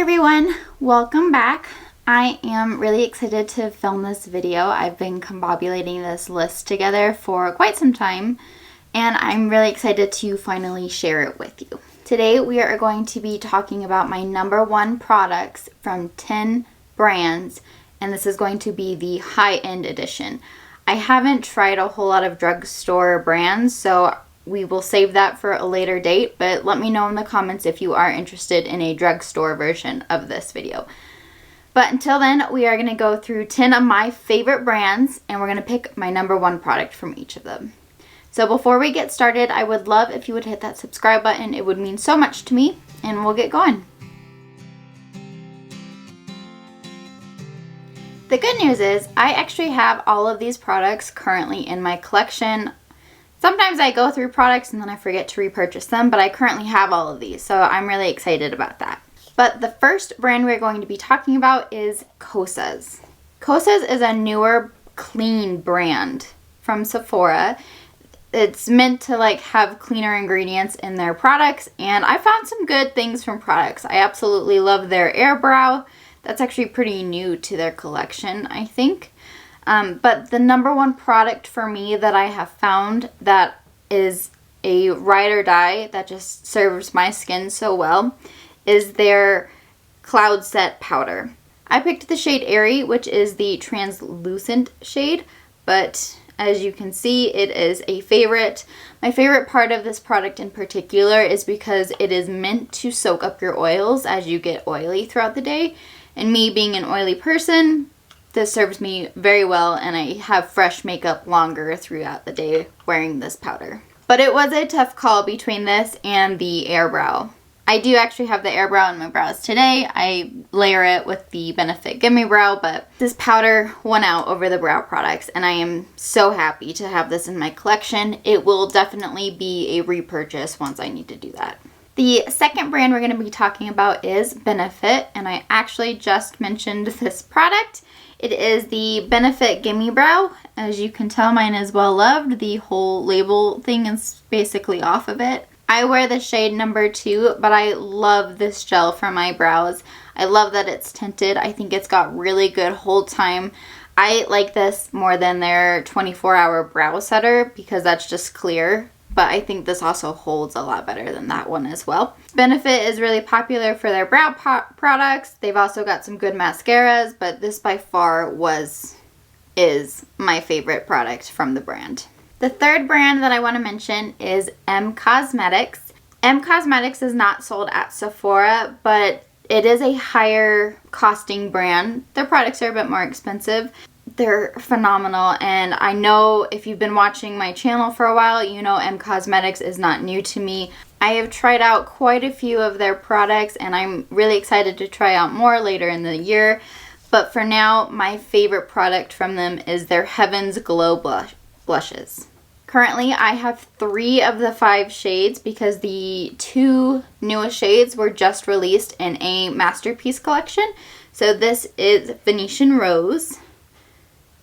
everyone, welcome back. I am really excited to film this video. I've been combobulating this list together for quite some time and I'm really excited to finally share it with you. Today we are going to be talking about my #1 products from 10 brands, and this is going to be the high-end edition. I haven't tried a whole lot of drugstore brands, so we will save that for a later date, but let me know in the comments if you are interested in a drugstore version of this video. But until then, we are going to go through 10 of my favorite brands, and we're going to pick my #1 product from each of them. So before we get started, I would love if you would hit that subscribe button. It would mean so much to me, and we'll get going. The good news is I actually have all of these products currently in my collection. Sometimes I go through products and then I forget to repurchase them, but I currently have all of these, so I'm really excited about that. But the first brand we're going to be talking about is Kosas. Kosas is a newer, clean brand from Sephora. It's meant to have cleaner ingredients in their products, and I found some good things from products. I absolutely love their Air Brow. That's actually pretty new to their collection, I think. But the #1 product for me that I have found that is a ride or die that just serves my skin so well is their Cloud Set Powder. I picked the shade Airy, which is the translucent shade, but as you can see, it is a favorite. My favorite part of this product in particular is because it is meant to soak up your oils as you get oily throughout the day. And me being an oily person, this serves me very well, and I have fresh makeup longer throughout the day wearing this powder. But it was a tough call between this and the Air Brow. I do actually have the Air Brow in my brows today. I layer it with the Benefit Gimme Brow, but this powder won out over the brow products, and I am so happy to have this in my collection. It will definitely be a repurchase once I need to do that. The second brand we're going to be talking about is Benefit, and I actually just mentioned this product. It is the Benefit Gimme Brow. As you can tell, mine is well loved. The whole label thing is basically off of it. I wear the shade #2, but I love this gel for my brows. I love that it's tinted. I think it's got really good hold time. I like this more than their 24-hour brow setter because that's just clear. But I think this also holds a lot better than that one as well. Benefit is really popular for their brow products. They've also got some good mascaras, but this by far is my favorite product from the brand. The third brand that I want to mention is Causemetics. Causemetics is not sold at Sephora, but it is a higher costing brand. Their products are a bit more expensive. They're phenomenal, and I know if you've been watching my channel for a while, you know Causemetics is not new to me. I have tried out quite a few of their products, and I'm really excited to try out more later in the year. But for now, my favorite product from them is their Heaven's Glow blushes. Currently, I have 3 of the 5 shades because the 2 newest shades were just released in a Masterpiece collection. So this is Venetian Rose.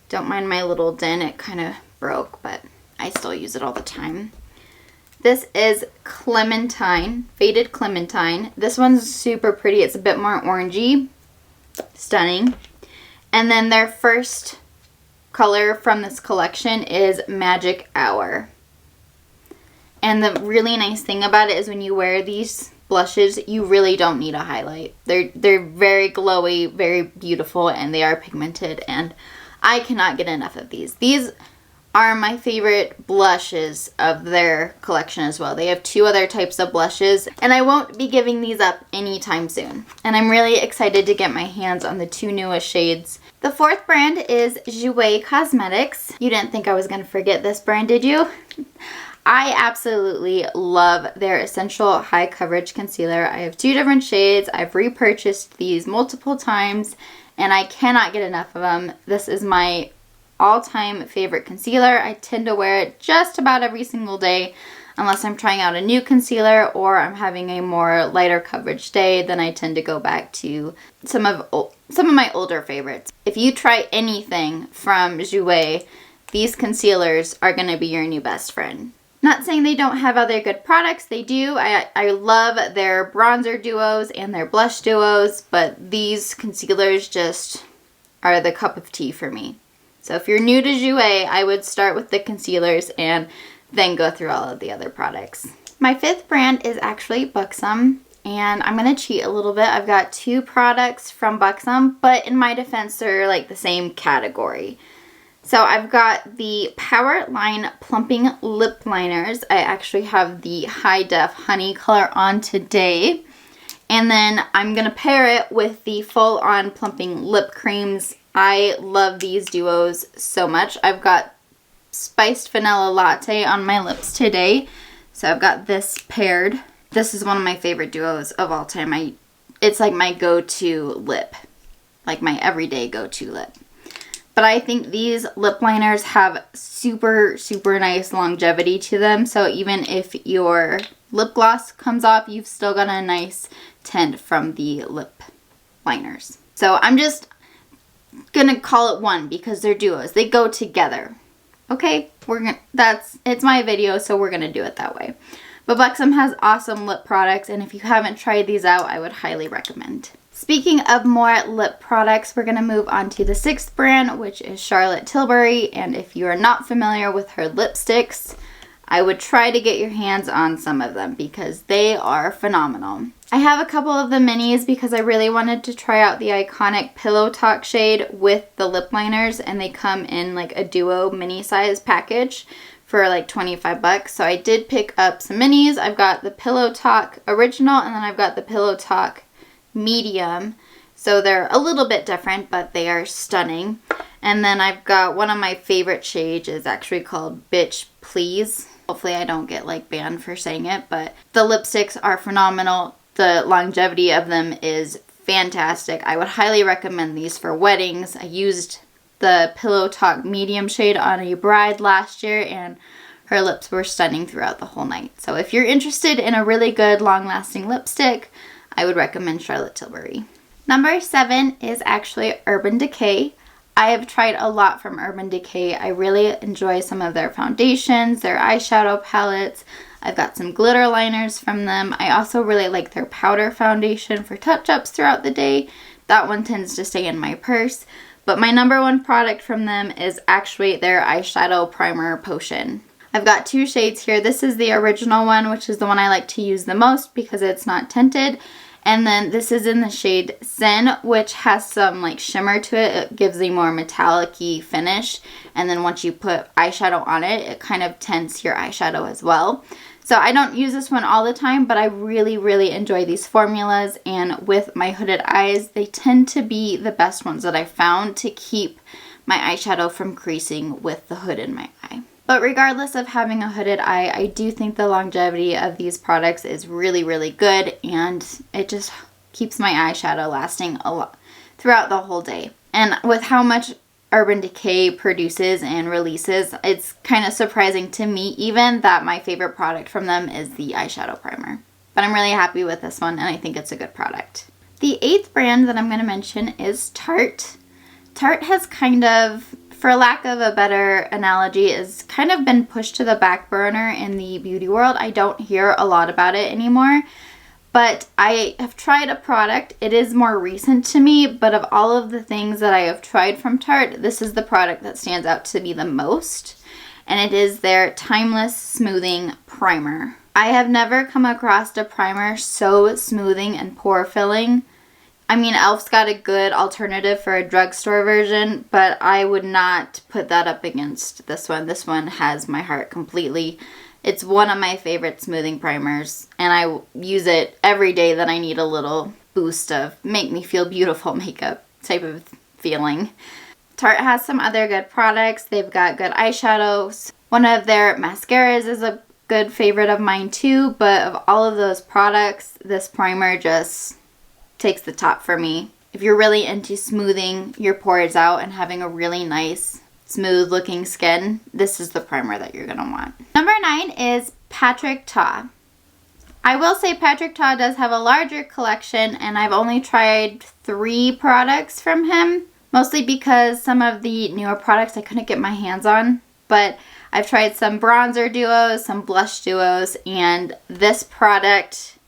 Don't mind my little dent, it kind of broke, but I still use it all the time. This is Clementine, Faded Clementine. This one's super pretty. It's a bit more orangey. Stunning. And then their first color from this collection is Magic Hour. And the really nice thing about it is when you wear these blushes, you really don't need a highlight. They're very glowy, very beautiful, and they are pigmented, and I cannot get enough of these. These are my favorite blushes of their collection as well. They have 2 other types of blushes, and I won't be giving these up anytime soon. And I'm really excited to get my hands on the 2 newest shades. The fourth brand is Jouer Cosmetics. You didn't think I was going to forget this brand, did you? I absolutely love their Essential High Coverage Concealer. I have 2 different shades. I've repurchased these multiple times, and I cannot get enough of them. This is my all-time favorite concealer. I tend to wear it just about every single day unless I'm trying out a new concealer or I'm having a more lighter coverage day. Then I tend to go back to some of my older favorites. If you try anything from Jouer, these concealers are going to be your new best friend. Not saying they don't have other good products, they do. I love their bronzer duos and their blush duos, but these concealers just are the cup of tea for me. So if you're new to Jouer, I would start with the concealers and then go through all of the other products. My fifth brand is actually Buxom, and I'm going to cheat a little bit. I've got two products from Buxom, but in my defense, they're like the same category. So I've got the Power Line Plumping Lip Liners. I actually have the High Def Honey color on today. And then I'm going to pair it with the Full On Plumping Lip Creams. I love these duos so much. I've got Spiced Vanilla Latte on my lips today. So I've got this paired. This is one of my favorite duos of all time. It's like my go-to lip. Like my everyday go-to lip. But I think these lip liners have super, super nice longevity to them. So even if your lip gloss comes off, you've still got a nice tint from the lip liners. So I'm just gonna call it one because they're duos. They go together. Okay, it's my video, so we're gonna do it that way. But Buxom has awesome lip products, and if you haven't tried these out, I would highly recommend. Speaking of more lip products, we're going to move on to the sixth brand, which is Charlotte Tilbury. And if you are not familiar with her lipsticks, I would try to get your hands on some of them because they are phenomenal. I have a couple of the minis because I really wanted to try out the iconic Pillow Talk shade with the lip liners, and they come in like a duo mini size package for like 25 bucks. So I did pick up some minis. I've got the Pillow Talk original, and then I've got the Pillow Talk medium, so they're a little bit different, but they are stunning. And then I've got one of my favorite shades is actually called Bitch Please. Hopefully I don't get like banned for saying it, but the lipsticks are phenomenal. The longevity of them is fantastic. I would highly recommend these for weddings. I used the Pillow Talk medium shade on a bride last year, and her lips were stunning throughout the whole night. So if you're interested in a really good long-lasting lipstick, I would recommend Charlotte Tilbury. Number 7 is actually Urban Decay. I have tried a lot from Urban Decay. I really enjoy some of their foundations, their eyeshadow palettes. I've got some glitter liners from them. I also really like their powder foundation for touch-ups throughout the day. That one tends to stay in my purse. But my number one product from them is actually their eyeshadow primer potion. I've got two shades here. This is the original one, which is the one I like to use the most because it's not tinted. And then this is in the shade Zen, which has some like shimmer to it. It gives a more metallic-y finish. And then once you put eyeshadow on it, it kind of tints your eyeshadow as well. So I don't use this one all the time, but I really, really enjoy these formulas. And with my hooded eyes, they tend to be the best ones that I've found to keep my eyeshadow from creasing with the hood in my eye. But regardless of having a hooded eye, I do think the longevity of these products is really, really good, and it just keeps my eyeshadow lasting a lot throughout the whole day. And with how much Urban Decay produces and releases, it's kind of surprising to me even that my favorite product from them is the eyeshadow primer. But I'm really happy with this one, and I think it's a good product. The 8th brand that I'm going to mention is Tarte. Tarte has kind of, for lack of a better analogy, has kind of been pushed to the back burner in the beauty world. I don't hear a lot about it anymore, but I have tried a product. It is more recent to me, but of all of the things that I have tried from Tarte, this is the product that stands out to me the most, and it is their Timeless Smoothing Primer. I have never come across a primer so smoothing and pore filling. I mean, e.l.f.'s got a good alternative for a drugstore version, but I would not put that up against this one. This one has my heart completely. It's one of my favorite smoothing primers, and I use it every day that I need a little boost of make me feel beautiful makeup type of feeling. Tarte has some other good products. They've got good eyeshadows. One of their mascaras is a good favorite of mine too, but of all of those products, this primer just takes the top for me. If you're really into smoothing your pores out and having a really nice smooth looking skin, this is the primer that you're gonna want. Number 9 is Patrick Ta. I will say Patrick Ta does have a larger collection, and I've only tried 3 products from him, mostly because some of the newer products I couldn't get my hands on, but I've tried some bronzer duos, some blush duos, and this product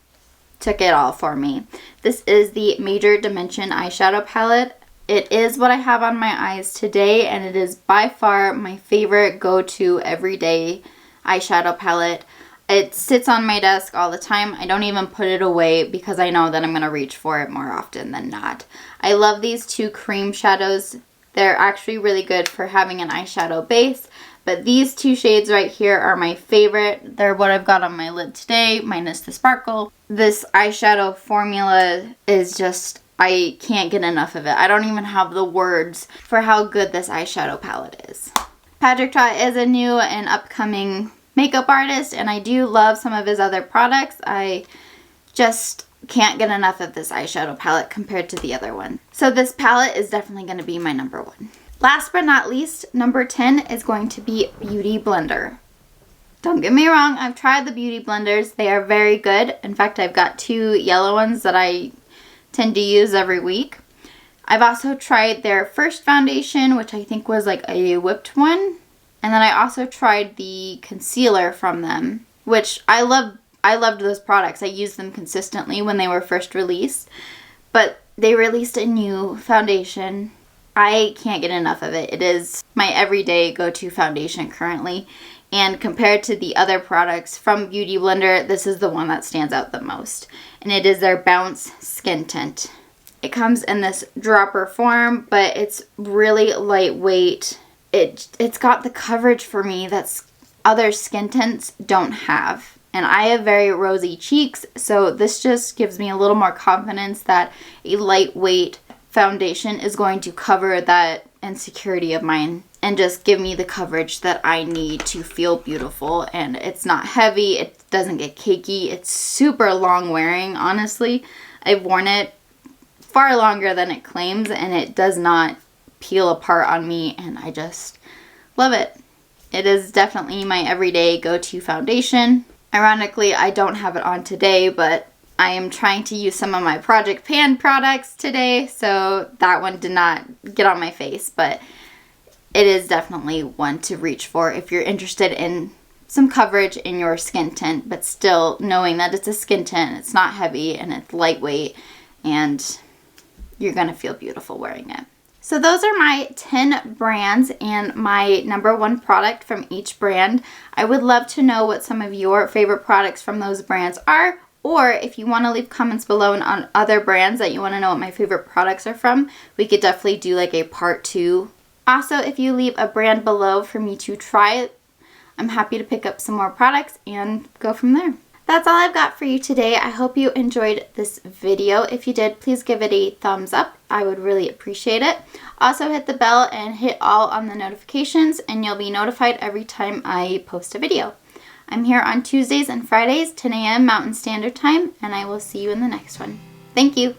took it all for me. This is the Major Dimension eyeshadow palette. It is what I have on my eyes today, and it is by far my favorite go-to everyday eyeshadow palette. It sits on my desk all the time. I don't even put it away because I know that I'm going to reach for it more often than not. I love these two cream shadows. They're actually really good for having an eyeshadow base, but these two shades right here are my favorite. They're what I've got on my lid today, minus the sparkle. This eyeshadow formula is just, I can't get enough of it. I don't even have the words for how good this eyeshadow palette is. Patrick Ta is a new and upcoming makeup artist, and I do love some of his other products. I just can't get enough of this eyeshadow palette compared to the other one. So this palette is definitely going to be my number one. Last but not least, number 10 is going to be Beauty Blender. Don't get me wrong, I've tried the Beauty Blenders. They are very good. In fact, I've got 2 yellow ones that I tend to use every week. I've also tried their first foundation, which I think was like a whipped one. And then I also tried the concealer from them, which I loved those products. I used them consistently when they were first released. But they released a new foundation. I can't get enough of it. It is my everyday go-to foundation currently. And compared to the other products from Beauty Blender, this is the one that stands out the most. And it is their Bounce Skin Tint. It comes in this dropper form, but it's really lightweight. It's got the coverage for me that other skin tints don't have. And I have very rosy cheeks, so this just gives me a little more confidence that a lightweight foundation is going to cover that insecurity of mine and just give me the coverage that I need to feel beautiful. And it's not heavy, it doesn't get cakey, it's super long wearing, honestly. I've worn it far longer than it claims, and it does not peel apart on me, and I just love it. It is definitely my everyday go-to foundation. Ironically, I don't have it on today, but I am trying to use some of my Project Pan products today, so that one did not get on my face, but it is definitely one to reach for if you're interested in some coverage in your skin tint, but still knowing that it's a skin tint, it's not heavy, and it's lightweight, and you're going to feel beautiful wearing it. So those are my 10 brands and my number one product from each brand. I would love to know what some of your favorite products from those brands are, or if you want to leave comments below on other brands that you want to know what my favorite products are from, we could definitely do like a part 2. Also, if you leave a brand below for me to try, I'm happy to pick up some more products and go from there. That's all I've got for you today. I hope you enjoyed this video. If you did, please give it a thumbs up. I would really appreciate it. Also, hit the bell and hit all on the notifications, and you'll be notified every time I post a video. I'm here on Tuesdays and Fridays, 10 a.m. Mountain Standard Time, and I will see you in the next one. Thank you.